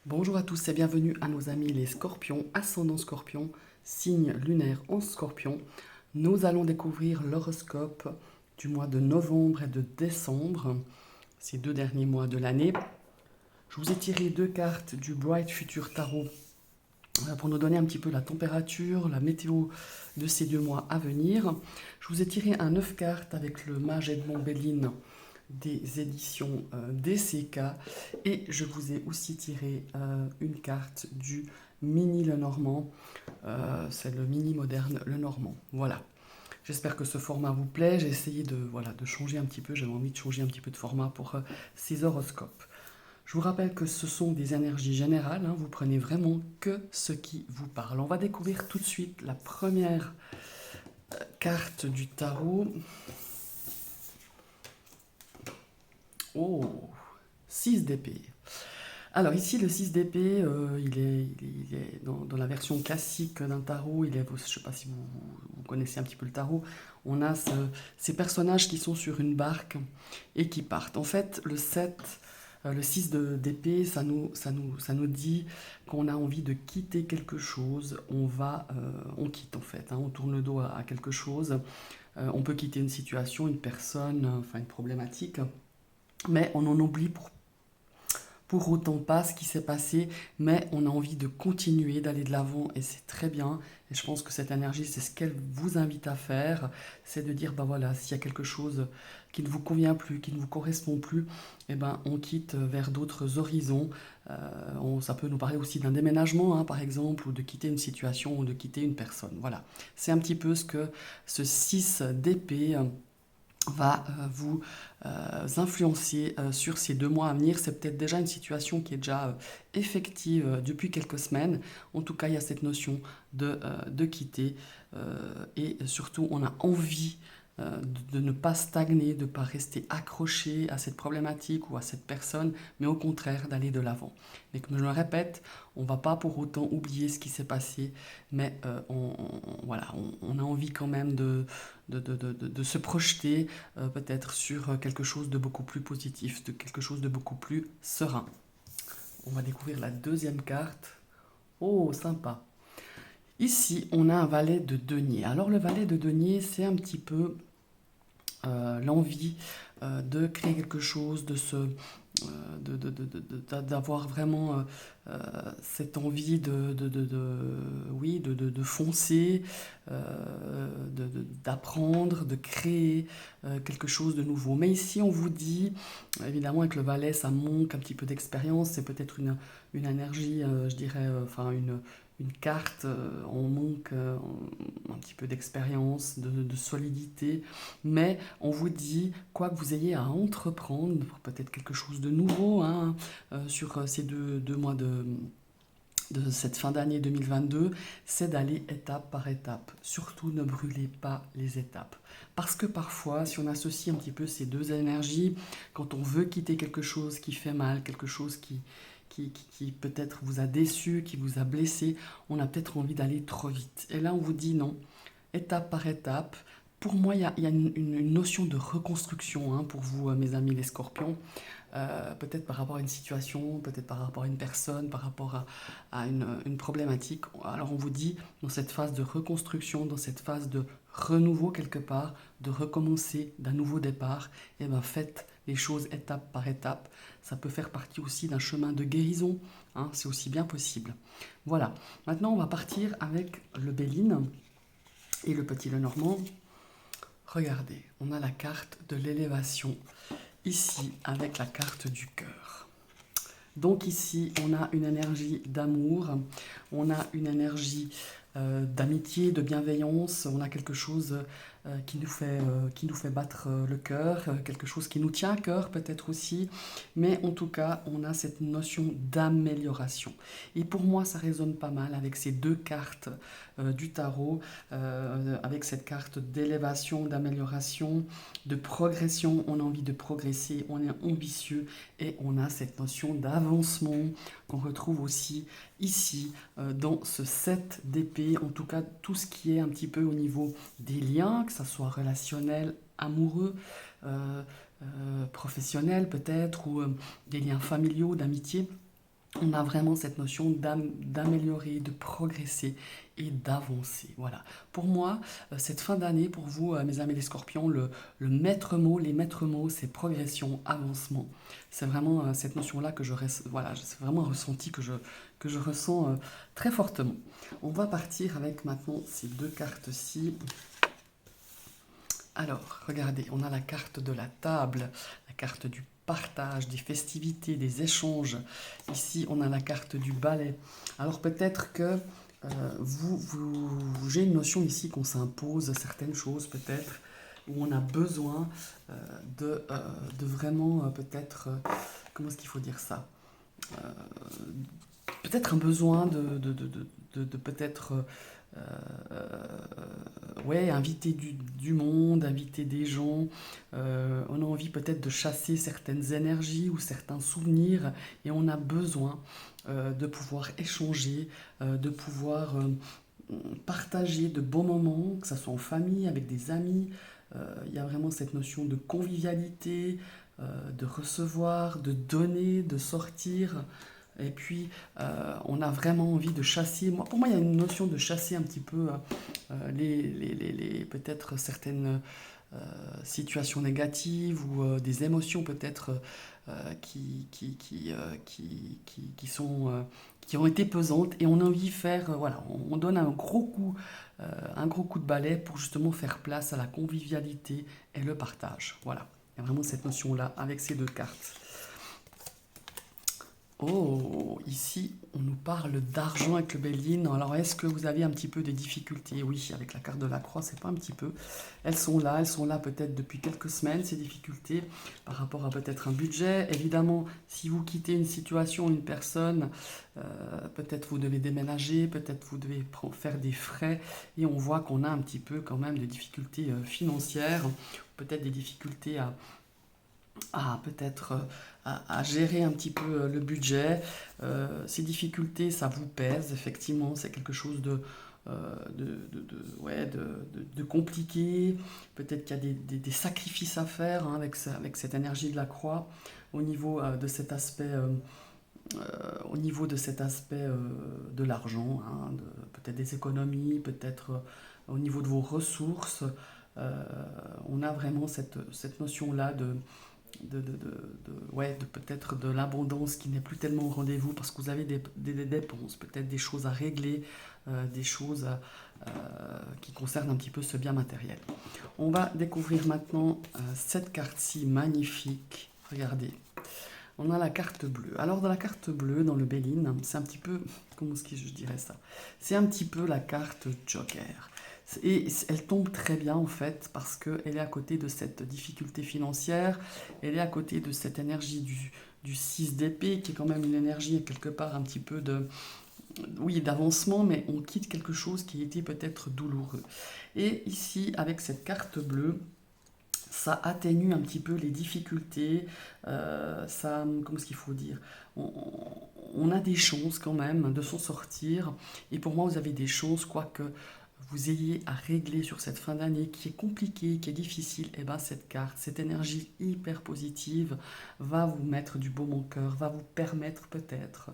Bonjour à tous et bienvenue à nos amis les scorpions, ascendant scorpion, signe lunaire en scorpion. Nous allons découvrir l'horoscope du mois de novembre et de décembre, ces deux derniers mois de l'année. Je vous ai tiré deux cartes du Bright Future Tarot pour nous donner un petit peu la température, la météo de ces 2 mois à venir. Je vous ai tiré un 9 cartes avec le mage Edmond Belline des éditions DCK et je vous ai aussi tiré une carte du mini Lenormand, c'est le mini moderne Lenormand. Voilà. J'espère que ce format vous plaît. J'ai essayé de changer un petit peu, j'avais envie de changer un petit peu de format pour ces horoscopes. Je vous rappelle que ce sont des énergies générales, hein, vous prenez vraiment que ce qui vous parle. On va découvrir tout de suite la première carte du tarot. Oh, 6 d'épée. Alors ici, le 6 d'épée, il est dans la version classique d'un tarot. Je ne sais pas si vous connaissez un petit peu le tarot. On a ces personnages qui sont sur une barque et qui partent. En fait, le 6 d'épée, ça nous dit qu'on a envie de quitter quelque chose. On quitte en fait, hein, on tourne le dos à quelque chose. On peut quitter une situation, une personne, enfin une problématique, mais on en oublie pour autant pas ce qui s'est passé, mais on a envie de continuer, d'aller de l'avant et c'est très bien. Et je pense que cette énergie, c'est ce qu'elle vous invite à faire, c'est de dire, bah voilà, s'il y a quelque chose qui ne vous convient plus, qui ne vous correspond plus, eh ben on quitte vers d'autres horizons. Ça peut nous parler aussi d'un déménagement, hein, par exemple, ou de quitter une situation, ou de quitter une personne. Voilà, c'est un petit peu ce que ce 6 d'épée va vous influencer sur ces 2 mois à venir. C'est peut-être déjà une situation qui est déjà effective depuis quelques semaines. En tout cas, il y a cette notion de quitter et surtout, on a envie de ne pas stagner, de ne pas rester accroché à cette problématique ou à cette personne, mais au contraire d'aller de l'avant. Mais comme je le répète, on ne va pas pour autant oublier ce qui s'est passé, mais voilà, on a envie quand même de se projeter peut-être sur quelque chose de beaucoup plus positif, de quelque chose de beaucoup plus serein. On va découvrir la deuxième carte. Oh, sympa. Ici, on a un valet de denier. Alors le valet de denier, c'est un petit peu l'envie de créer quelque chose, d'avoir vraiment cette envie oui, de foncer, d'apprendre, de créer quelque chose de nouveau. Mais ici, on vous dit, évidemment, avec le valet, ça manque un petit peu d'expérience, c'est peut-être une énergie, je dirais, enfin une carte, on manque un petit peu d'expérience, de solidité, mais on vous dit, quoi que vous ayez à entreprendre, peut-être quelque chose de nouveau, hein, sur ces deux mois de cette fin d'année 2022, c'est d'aller étape par étape. Surtout ne brûlez pas les étapes. Parce que parfois, si on associe un petit peu ces deux énergies, quand on veut quitter quelque chose qui fait mal, quelque chose qui peut-être vous a déçu, qui vous a blessé, on a peut-être envie d'aller trop vite. Et là, on vous dit non, étape par étape. Pour moi, il y a une notion de reconstruction, hein, pour vous, mes amis les scorpions. Peut-être par rapport à une situation, peut-être par rapport à une personne, par rapport à une problématique. Alors on vous dit, dans cette phase de reconstruction, dans cette phase de renouveau quelque part, de recommencer d'un nouveau départ, et ben faites les choses étape par étape. Ça peut faire partie aussi d'un chemin de guérison, hein, c'est aussi bien possible. Voilà, maintenant on va partir avec le Béline et le petit Lenormand. Regardez, on a la carte de l'élévation ici avec la carte du cœur. Donc ici, on a une énergie d'amour, on a une énergie d'amitié, de bienveillance, on a quelque chose qui nous fait battre le cœur, quelque chose qui nous tient à cœur peut-être aussi, mais en tout cas, on a cette notion d'amélioration. Et pour moi, ça résonne pas mal avec ces deux cartes du tarot, avec cette carte d'élévation, d'amélioration, de progression. On a envie de progresser, on est ambitieux et on a cette notion d'avancement qu'on retrouve aussi ici dans ce 7 d'épée, en tout cas tout ce qui est un petit peu au niveau des liens, que ça soit relationnel, amoureux, professionnel peut-être, ou des liens familiaux, d'amitié. on a vraiment cette notion d'améliorer, de progresser et d'avancer. Voilà. Pour moi, cette fin d'année, pour vous, mes amis les scorpions, le maître mot, les maîtres mots, c'est progression, avancement. C'est vraiment cette notion-là que voilà, c'est vraiment un ressenti que je ressens très fortement. On va partir avec maintenant ces deux cartes-ci. Alors, regardez, on a la carte de la table, la carte du partage, des festivités, des échanges. Ici, on a la carte du balai. Alors peut-être que j'ai une notion ici qu'on s'impose certaines choses, peut-être, où on a besoin euh, de vraiment, peut-être, comment est-ce qu'il faut dire ça? Euh, Peut-être un besoin de peut-être ouais, inviter du monde, inviter des gens. On a envie peut-être de chasser certaines énergies ou certains souvenirs et on a besoin de pouvoir échanger, de pouvoir partager de bons moments, que ce soit en famille, avec des amis. Il y a vraiment cette notion de convivialité, de recevoir, de donner, de sortir. Et puis, on a vraiment envie de chasser. Pour moi, il y a une notion de chasser un petit peu peut-être certaines situations négatives ou des émotions peut-être qui ont été pesantes et on a envie de faire, voilà, on donne un gros coup de balai pour justement faire place à la convivialité et le partage. Voilà, il y a vraiment cette notion-là avec ces deux cartes. Oh, ici, on nous parle d'argent avec le béline. Alors, est-ce que vous avez un petit peu des difficultés? Oui, avec la carte de la croix, c'est pas un petit peu. Elles sont là peut-être depuis quelques semaines, ces difficultés, par rapport à peut-être un budget. Évidemment, si vous quittez une situation, une personne, peut-être vous devez déménager, peut-être vous devez faire des frais, et on voit qu'on a un petit peu quand même des difficultés financières, peut-être des difficultés peut-être à gérer un petit peu le budget. Ces difficultés, ça vous pèse, effectivement, c'est quelque chose ouais, de compliqué. Peut-être qu'il y a des sacrifices à faire hein, avec cette énergie de la croix au niveau de cet aspect. Au niveau de cet aspect de l'argent, hein, peut-être des économies, peut-être au niveau de vos ressources, euh, on a vraiment cette notion-là ouais, de peut-être de l'abondance qui n'est plus tellement au rendez-vous parce que vous avez des dépenses, peut-être des choses à régler, des choses qui concernent un petit peu ce bien matériel. On va découvrir maintenant cette carte-ci magnifique. Regardez, on a la carte bleue. Alors dans la carte bleue, dans le Béline, c'est un petit peu, comment est-ce que je dirais ça? C'est un petit peu la carte Joker. Et elle tombe très bien en fait parce qu'elle est à côté de cette difficulté financière, elle est à côté de cette énergie du 6 d'épée qui est quand même une énergie quelque part un petit peu oui, d'avancement, mais on quitte quelque chose qui était peut-être douloureux. Et ici, avec cette carte bleue, ça atténue un petit peu les difficultés, comment est-ce qu'il faut dire, on a des chances quand même de s'en sortir, et pour moi vous avez des chances, quoique vous ayez à régler sur cette fin d'année qui est compliquée, qui est difficile, et bien cette carte, cette énergie hyper positive va vous mettre du baume au cœur, va vous permettre peut-être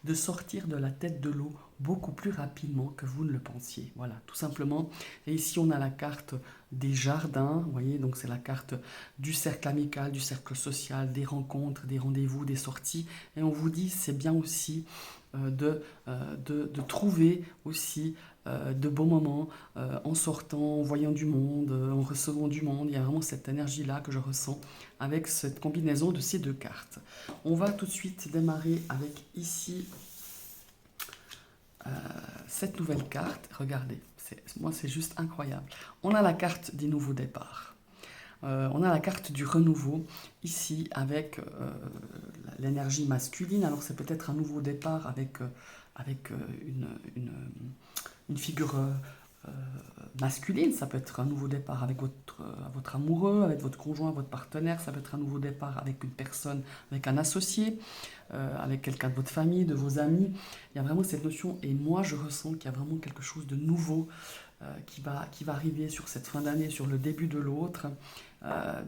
de sortir de la tête de l'eau beaucoup plus rapidement que vous ne le pensiez. Voilà, tout simplement. Et ici, on a la carte des jardins, vous voyez, donc c'est la carte du cercle amical, du cercle social, des rencontres, des rendez-vous, des sorties. Et on vous dit, c'est bien aussi de trouver aussi de beaux moments en sortant, en voyant du monde, en recevant du monde. Il y a vraiment cette énergie-là que je ressens avec cette combinaison de ces deux cartes. On va tout de suite démarrer avec ici cette nouvelle carte. Regardez, moi c'est juste incroyable. On a la carte des nouveaux départs. On a la carte du renouveau ici avec l'énergie masculine. Alors c'est peut-être un nouveau départ avec une figure masculine. Ça peut être un nouveau départ avec votre amoureux, avec votre conjoint, votre partenaire. Ça peut être un nouveau départ avec une personne, avec un associé, avec quelqu'un de votre famille, de vos amis. Il y a vraiment cette notion et moi je ressens qu'il y a vraiment quelque chose de nouveau qui va arriver sur cette fin d'année, sur le début de l'autre,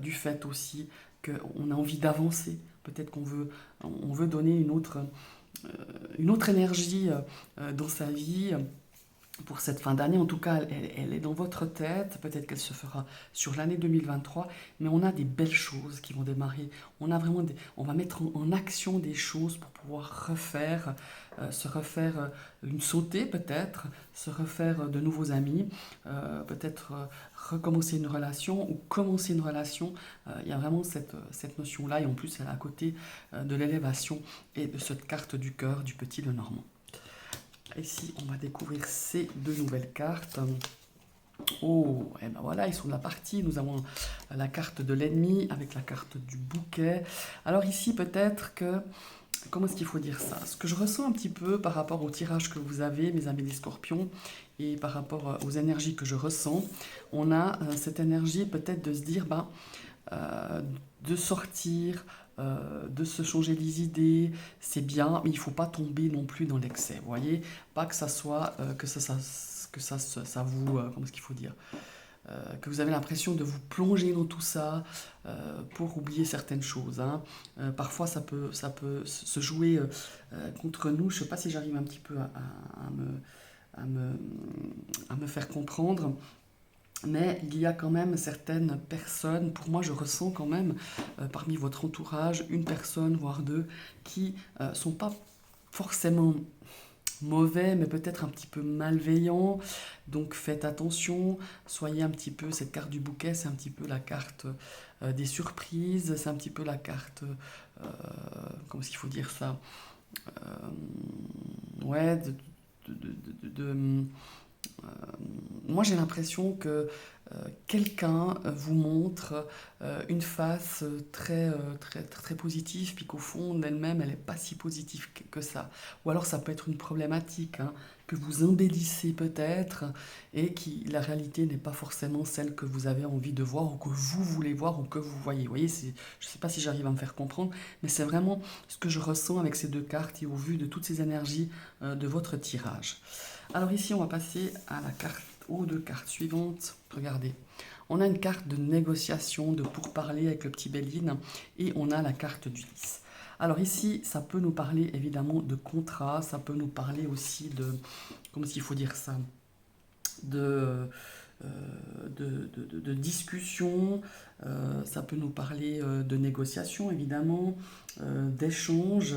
du fait aussi qu'on a envie d'avancer. Peut-être on veut donner une autre énergie dans sa vie pour cette fin d'année. En tout cas, elle est dans votre tête. Peut-être qu'elle se fera sur l'année 2023. Mais on a des belles choses qui vont démarrer. On va mettre en action des choses pour pouvoir se refaire une sautée peut-être, se refaire de nouveaux amis, peut-être recommencer une relation ou commencer une relation. Il y a vraiment cette notion-là. Et en plus, elle est à côté de l'élévation et de cette carte du cœur du petit Lenormand. Ici, on va découvrir ces deux nouvelles cartes. Oh, et ben voilà, ils sont de la partie. Nous avons la carte de l'ennemi avec la carte du bouquet. Alors ici, peut-être que... Comment est-ce qu'il faut dire ça? Ce que je ressens un petit peu par rapport au tirage que vous avez, mes amis les scorpions, et par rapport aux énergies que je ressens, on a cette énergie peut-être de se dire, euh, de sortir, de se changer les idées, c'est bien, mais il ne faut pas tomber non plus dans l'excès. Vous voyez, pas que ça soit ça vous comment est-ce qu'il faut dire, que vous avez l'impression de vous plonger dans tout ça pour oublier certaines choses. Hein. Parfois, ça peut se jouer contre nous. Je ne sais pas si j'arrive un petit peu à me, à me faire comprendre. Mais il y a quand même certaines personnes, pour moi je ressens quand même parmi votre entourage une personne, voire deux, qui sont pas forcément mauvais, mais peut-être un petit peu malveillants. Donc faites attention, soyez un petit peu, cette carte du bouquet, c'est un petit peu la carte des surprises, c'est un petit peu la carte, comment est-ce qu'il faut dire ça, ouais, euh, moi j'ai l'impression que quelqu'un vous montre une face très positive, puis qu'au fond d'elle-même, elle n'est pas si positive que ça. Ou alors ça peut être une problématique hein, que vous embellissez peut-être et qui la réalité n'est pas forcément celle que vous avez envie de voir ou que vous voulez voir ou que vous voyez. Vous voyez, je ne sais pas si j'arrive à me faire comprendre, mais c'est vraiment ce que je ressens avec ces deux cartes et au vu de toutes ces énergies de votre tirage. Alors ici, on va passer à la carte, aux deux cartes suivantes. Regardez, on a une carte de négociation, de pourparler avec le petit Béline, et on a la carte du 10. Alors ici, ça peut nous parler évidemment de contrat, ça peut nous parler aussi de, comment il faut dire ça, de, de discussion, ça peut nous parler de négociation évidemment, d'échanges.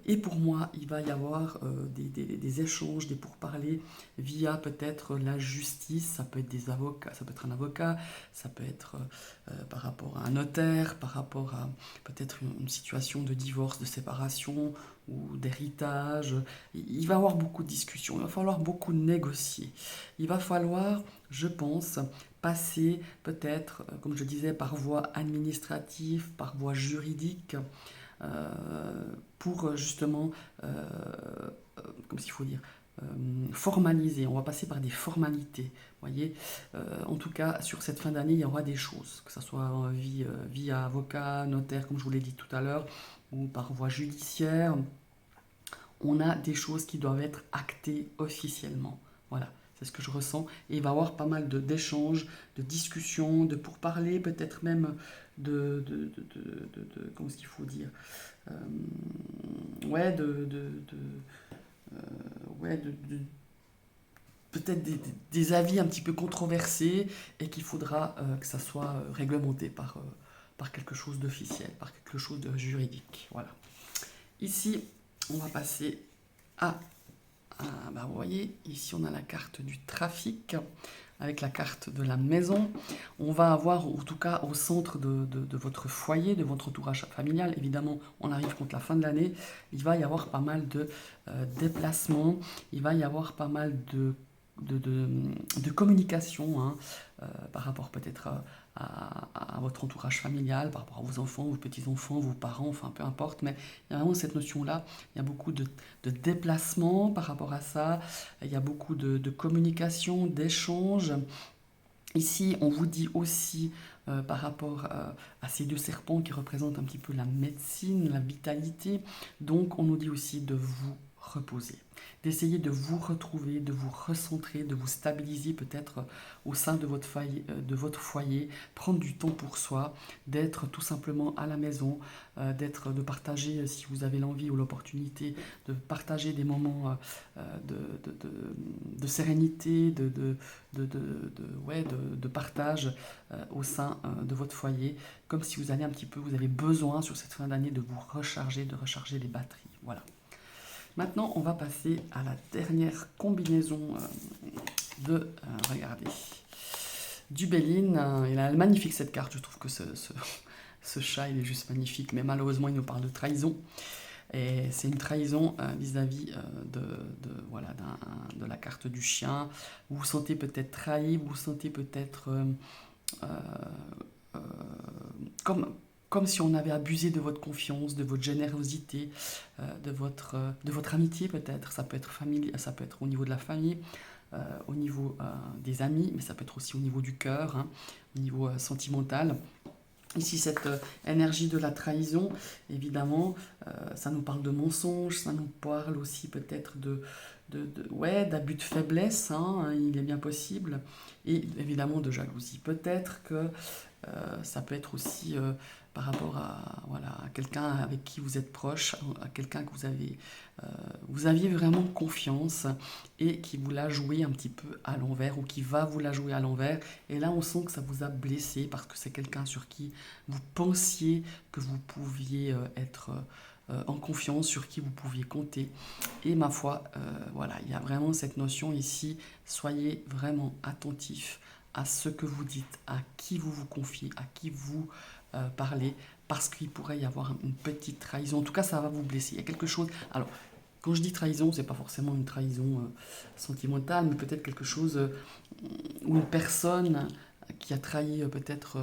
Et pour moi, il va y avoir des échanges, des pourparlers via peut-être la justice. Ça peut être des avocats, ça peut être un avocat, ça peut être par rapport à un notaire, par rapport à peut-être une situation de divorce, de séparation ou d'héritage. Il va y avoir beaucoup de discussions, il va falloir beaucoup négocier. Il va falloir, je pense, passer peut-être, comme je disais, par voie administrative, par voie juridique, pour justement, comme s'il faut dire, formaliser. On va passer par des formalités. Voyez, en tout cas, sur cette fin d'année, il y aura des choses, que ce soit via avocat, notaire, comme je vous l'ai dit tout à l'heure, ou par voie judiciaire. On a des choses qui doivent être actées officiellement. Voilà. C'est ce que je ressens. Et il va y avoir pas mal d'échanges, de discussions, de pourparlers, peut-être même comment est-ce qu'il faut dire ouais, ouais, peut-être des avis un petit peu controversés et qu'il faudra que ça soit réglementé par quelque chose d'officiel, par quelque chose de juridique. Voilà. Ici, on va passer à vous voyez, ici on a la carte du trafic avec la carte de la maison. On va avoir, en tout cas au centre de votre foyer, de votre entourage familial, évidemment on arrive contre la fin de l'année, il va y avoir pas mal de déplacements, il va y avoir pas mal de communication hein, par rapport peut-être à votre entourage familial, par rapport à vos enfants, vos petits-enfants, vos parents, enfin peu importe, mais il y a vraiment cette notion-là, il y a beaucoup de déplacements par rapport à ça, il y a beaucoup de communication, d'échanges. Ici, on vous dit aussi par rapport à ces deux serpents qui représentent un petit peu la médecine, la vitalité, donc on nous dit aussi de vous reposer, d'essayer de vous retrouver, de vous recentrer, de vous stabiliser peut-être au sein de votre foyer, prendre du temps pour soi, d'être tout simplement à la maison, de partager, si vous avez l'envie ou l'opportunité, de partager des moments de sérénité, de partage au sein de votre foyer, comme si vous allez un petit peu, vous avez besoin sur cette fin d'année de vous recharger, de recharger les batteries. Voilà. Maintenant, on va passer à la dernière combinaison regardez, du Béline. Elle est magnifique cette carte, je trouve que ce chat, il est juste magnifique, mais malheureusement, il nous parle de trahison. Et c'est une trahison vis-à-vis voilà, de la carte du chien. Vous vous sentez peut-être trahi, vous vous sentez peut-être comme si on avait abusé de votre confiance, de votre générosité, de votre amitié peut-être. Ça peut être ça peut être au niveau de la famille, au niveau des amis, mais ça peut être aussi au niveau du cœur, hein, au niveau sentimental. Ici, cette énergie de la trahison, évidemment, ça nous parle de mensonges, ça nous parle aussi peut-être d'abus de faiblesse, hein, il est bien possible, et évidemment de jalousie. Peut-être que ça peut être aussi par rapport à quelqu'un avec qui vous êtes proche, à quelqu'un que vous aviez vraiment confiance et qui vous l'a joué un petit peu à l'envers ou qui va vous la jouer à l'envers. Et là, on sent que ça vous a blessé parce que c'est quelqu'un sur qui vous pensiez que vous pouviez être en confiance, sur qui vous pouviez compter. Et ma foi, voilà, il y a vraiment cette notion ici, soyez vraiment attentifs à ce que vous dites, à qui vous vous confiez, à qui vous parlez, parce qu'il pourrait y avoir une petite trahison. En tout cas, ça va vous blesser. Il y a quelque chose. Alors, quand je dis trahison, c'est pas forcément une trahison sentimentale, mais peut-être quelque chose ou une personne qui a trahi peut-être.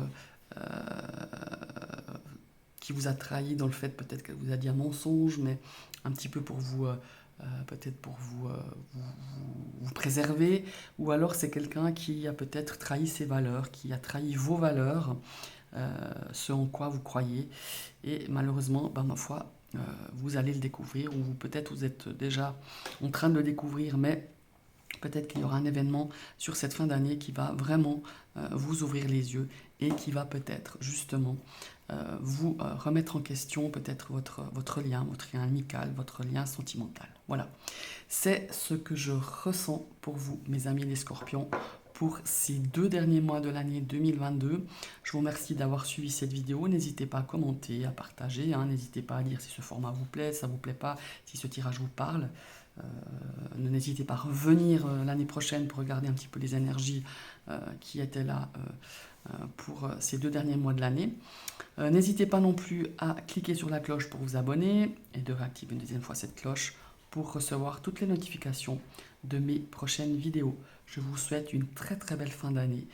Qui vous a trahi dans le fait peut-être qu'elle vous a dit un mensonge, mais un petit peu pour vous, peut-être pour vous préserver, ou alors c'est quelqu'un qui a peut-être trahi ses valeurs, qui a trahi vos valeurs, ce en quoi vous croyez, et malheureusement, ma foi, vous allez le découvrir, ou peut-être vous êtes déjà en train de le découvrir, mais peut-être qu'il y aura un événement sur cette fin d'année qui va vraiment vous ouvrir les yeux et qui va peut-être justement vous remettre en question peut-être votre lien amical, votre lien sentimental. Voilà, c'est ce que je ressens pour vous, mes amis les scorpions, pour ces 2 derniers mois de l'année 2022. Je vous remercie d'avoir suivi cette vidéo. N'hésitez pas à commenter, à partager. Hein. N'hésitez pas à dire si ce format vous plaît, ça vous plaît pas, si ce tirage vous parle. N'hésitez pas à revenir l'année prochaine pour regarder un petit peu les énergies qui étaient là pour ces 2 derniers mois de l'année. N'hésitez pas non plus à cliquer sur la cloche pour vous abonner et de réactiver une deuxième fois cette cloche pour recevoir toutes les notifications de mes prochaines vidéos. Je vous souhaite une très très belle fin d'année.